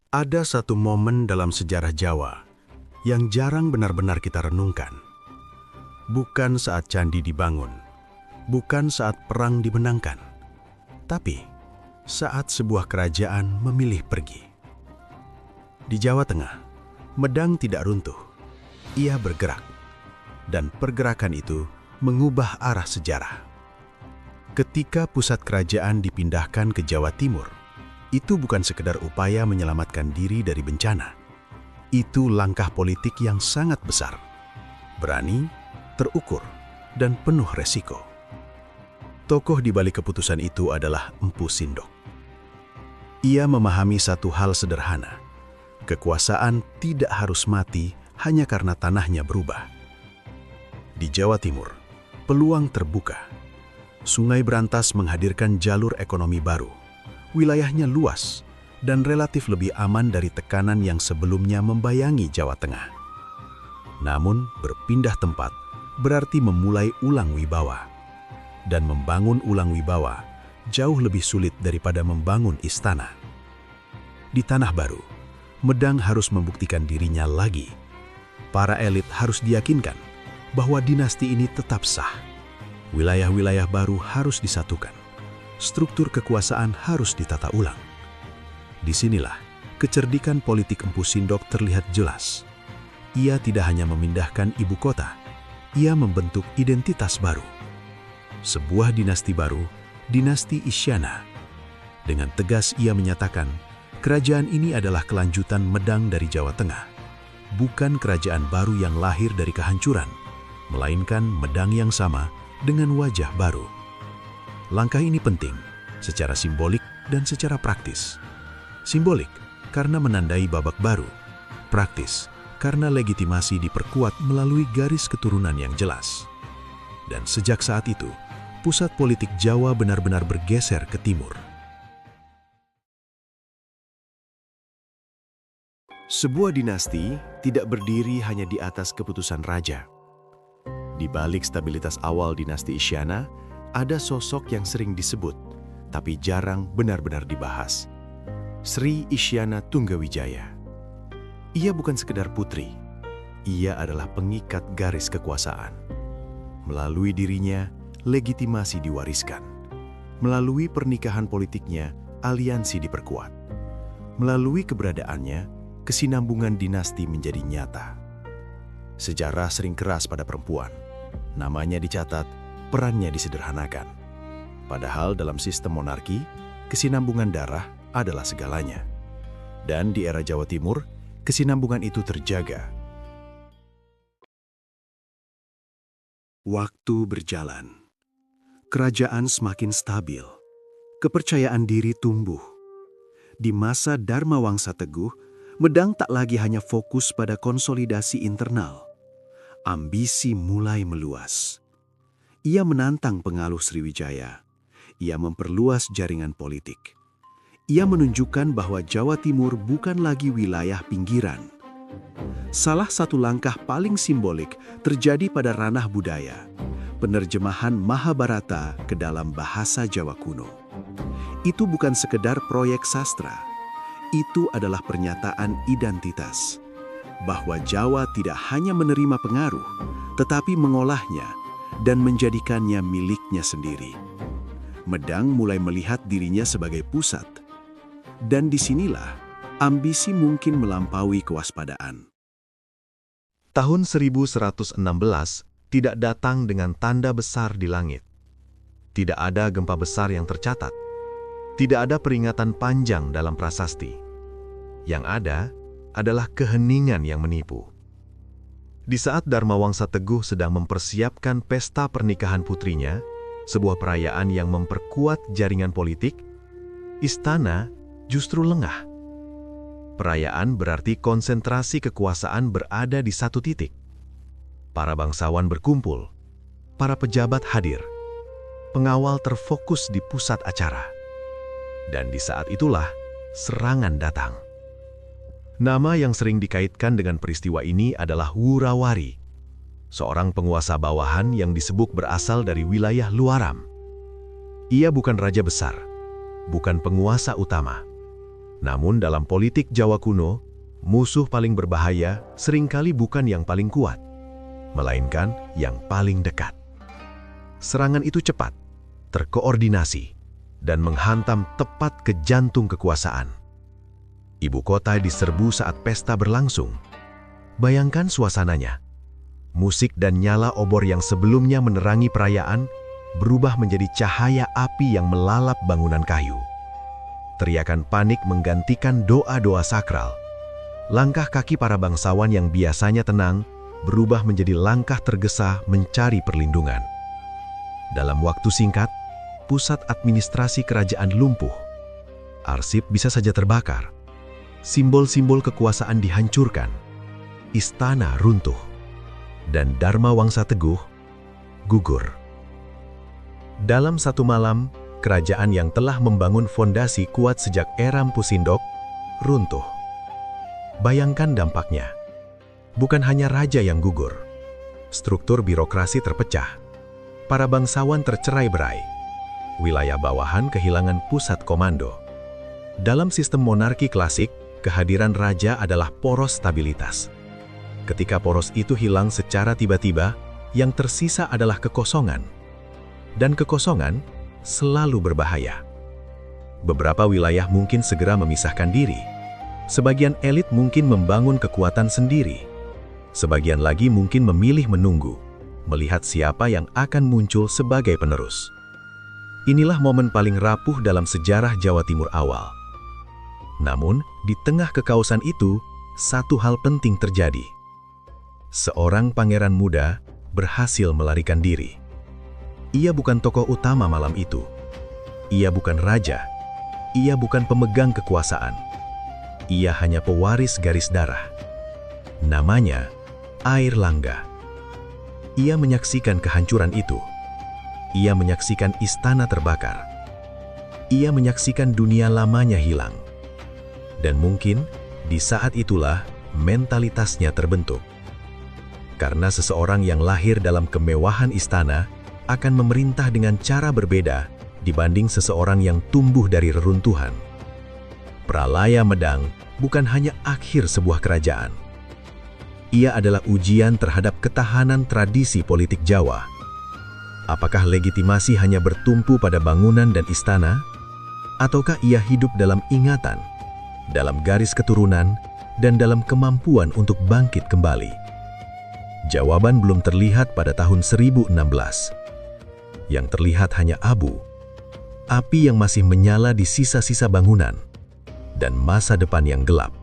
Ada satu momen dalam sejarah Jawa yang jarang benar-benar kita renungkan. Bukan saat candi dibangun, bukan saat perang dimenangkan, tapi saat sebuah kerajaan memilih pergi. Di Jawa Tengah, Medang tidak runtuh, ia bergerak, dan pergerakan itu mengubah arah sejarah. Ketika pusat kerajaan dipindahkan ke Jawa Timur, itu bukan sekedar upaya menyelamatkan diri dari bencana. Itu langkah politik yang sangat besar, berani, terukur, dan penuh resiko. Tokoh di balik keputusan itu adalah Empu Sindok. Ia memahami satu hal sederhana, kekuasaan tidak harus mati hanya karena tanahnya berubah. Di Jawa Timur, peluang terbuka. Sungai Brantas menghadirkan jalur ekonomi baru. Wilayahnya luas dan relatif lebih aman dari tekanan yang sebelumnya membayangi Jawa Tengah. Namun, berpindah tempat berarti memulai ulang wibawa. Dan membangun ulang wibawa jauh lebih sulit daripada membangun istana. Di Tanah Baru, Medang harus membuktikan dirinya lagi. Para elit harus diyakinkan bahwa dinasti ini tetap sah. Wilayah-wilayah baru harus disatukan. Struktur kekuasaan harus ditata ulang. Disinilah kecerdikan politik Empu Sindok terlihat jelas. Ia tidak hanya memindahkan ibu kota, ia membentuk identitas baru. Sebuah dinasti baru, dinasti Isyana. Dengan tegas ia menyatakan, kerajaan ini adalah kelanjutan Medang dari Jawa Tengah. Bukan kerajaan baru yang lahir dari kehancuran, melainkan Medang yang sama dengan wajah baru. Langkah ini penting secara simbolik dan secara praktis. Simbolik karena menandai babak baru, praktis karena legitimasi diperkuat melalui garis keturunan yang jelas. Dan sejak saat itu, pusat politik Jawa benar-benar bergeser ke timur. Sebuah dinasti tidak berdiri hanya di atas keputusan raja. Di balik stabilitas awal dinasti Isyana, ada sosok yang sering disebut, tapi jarang benar-benar dibahas. Sri Isyana Tunggawijaya. Ia bukan sekedar putri, ia adalah pengikat garis kekuasaan. Melalui dirinya, legitimasi diwariskan. Melalui pernikahan politiknya, aliansi diperkuat. Melalui keberadaannya, kesinambungan dinasti menjadi nyata. Sejarah sering keras pada perempuan. Namanya dicatat, perannya disederhanakan. Padahal dalam sistem monarki, kesinambungan darah adalah segalanya. Dan di era Jawa Timur, kesinambungan itu terjaga. Waktu berjalan. Kerajaan semakin stabil. Kepercayaan diri tumbuh. Di masa Dharma Wangsa Teguh, Medang tak lagi hanya fokus pada konsolidasi internal. Ambisi mulai meluas. Ia menantang pengaruh Sriwijaya. Ia memperluas jaringan politik. Ia menunjukkan bahwa Jawa Timur bukan lagi wilayah pinggiran. Salah satu langkah paling simbolik terjadi pada ranah budaya, penerjemahan Mahabharata ke dalam bahasa Jawa kuno. Itu bukan sekedar proyek sastra. Itu adalah pernyataan identitas. Bahwa Jawa tidak hanya menerima pengaruh, tetapi mengolahnya dan menjadikannya miliknya sendiri. Medang mulai melihat dirinya sebagai pusat. Dan disinilah ambisi mungkin melampaui kewaspadaan. Tahun 1116 tidak datang dengan tanda besar di langit. Tidak ada gempa besar yang tercatat. Tidak ada peringatan panjang dalam prasasti. Yang ada adalah keheningan yang menipu. Di saat Dharma Wangsa Teguh sedang mempersiapkan pesta pernikahan putrinya, sebuah perayaan yang memperkuat jaringan politik, istana justru lengah. Perayaan berarti konsentrasi kekuasaan berada di satu titik. Para bangsawan berkumpul, para pejabat hadir, pengawal terfokus di pusat acara. Dan di saat itulah serangan datang. Nama yang sering dikaitkan dengan peristiwa ini adalah Wurawari, seorang penguasa bawahan yang disebut berasal dari wilayah Luaram. Ia bukan raja besar, bukan penguasa utama, Namun dalam politik Jawa kuno, musuh paling berbahaya seringkali bukan yang paling kuat, melainkan yang paling dekat. Serangan itu cepat, terkoordinasi, dan menghantam tepat ke jantung kekuasaan. Ibu kota diserbu saat pesta berlangsung. Bayangkan suasananya. Musik dan nyala obor yang sebelumnya menerangi perayaan berubah menjadi cahaya api yang melalap bangunan kayu. Teriakan panik menggantikan doa-doa sakral. Langkah kaki para bangsawan yang biasanya tenang berubah menjadi langkah tergesa mencari perlindungan. Dalam waktu singkat, pusat administrasi kerajaan lumpuh. Arsip bisa saja terbakar. Simbol-simbol kekuasaan dihancurkan. Istana runtuh. Dan Dharma Wangsa Teguh gugur. Dalam satu malam, kerajaan yang telah membangun fondasi kuat sejak era Mpu Sindok runtuh. Bayangkan dampaknya. Bukan hanya raja yang gugur. Struktur birokrasi terpecah. Para bangsawan tercerai-berai. Wilayah bawahan kehilangan pusat komando. Dalam sistem monarki klasik, kehadiran raja adalah poros stabilitas. Ketika poros itu hilang secara tiba-tiba, yang tersisa adalah kekosongan. Dan kekosongan selalu berbahaya. Beberapa wilayah mungkin segera memisahkan diri. Sebagian elit mungkin membangun kekuatan sendiri. Sebagian lagi mungkin memilih menunggu, melihat siapa yang akan muncul sebagai penerus. Inilah momen paling rapuh dalam sejarah Jawa Timur awal. Namun, di tengah kekaosan itu, satu hal penting terjadi. Seorang pangeran muda berhasil melarikan diri. Ia bukan tokoh utama malam itu. Ia bukan raja. Ia bukan pemegang kekuasaan. Ia hanya pewaris garis darah. Namanya Airlangga. Ia menyaksikan kehancuran itu. Ia menyaksikan istana terbakar. Ia menyaksikan dunia lamanya hilang. Dan mungkin di saat itulah mentalitasnya terbentuk. Karena seseorang yang lahir dalam kemewahan istana akan memerintah dengan cara berbeda dibanding seseorang yang tumbuh dari reruntuhan. Pralaya Medang bukan hanya akhir sebuah kerajaan. Ia adalah ujian terhadap ketahanan tradisi politik Jawa. Apakah legitimasi hanya bertumpu pada bangunan dan istana? Ataukah ia hidup dalam ingatan, dalam garis keturunan, dan dalam kemampuan untuk bangkit kembali? Jawaban belum terlihat pada tahun 1016. Yang terlihat hanya abu, api yang masih menyala di sisa-sisa bangunan, dan masa depan yang gelap.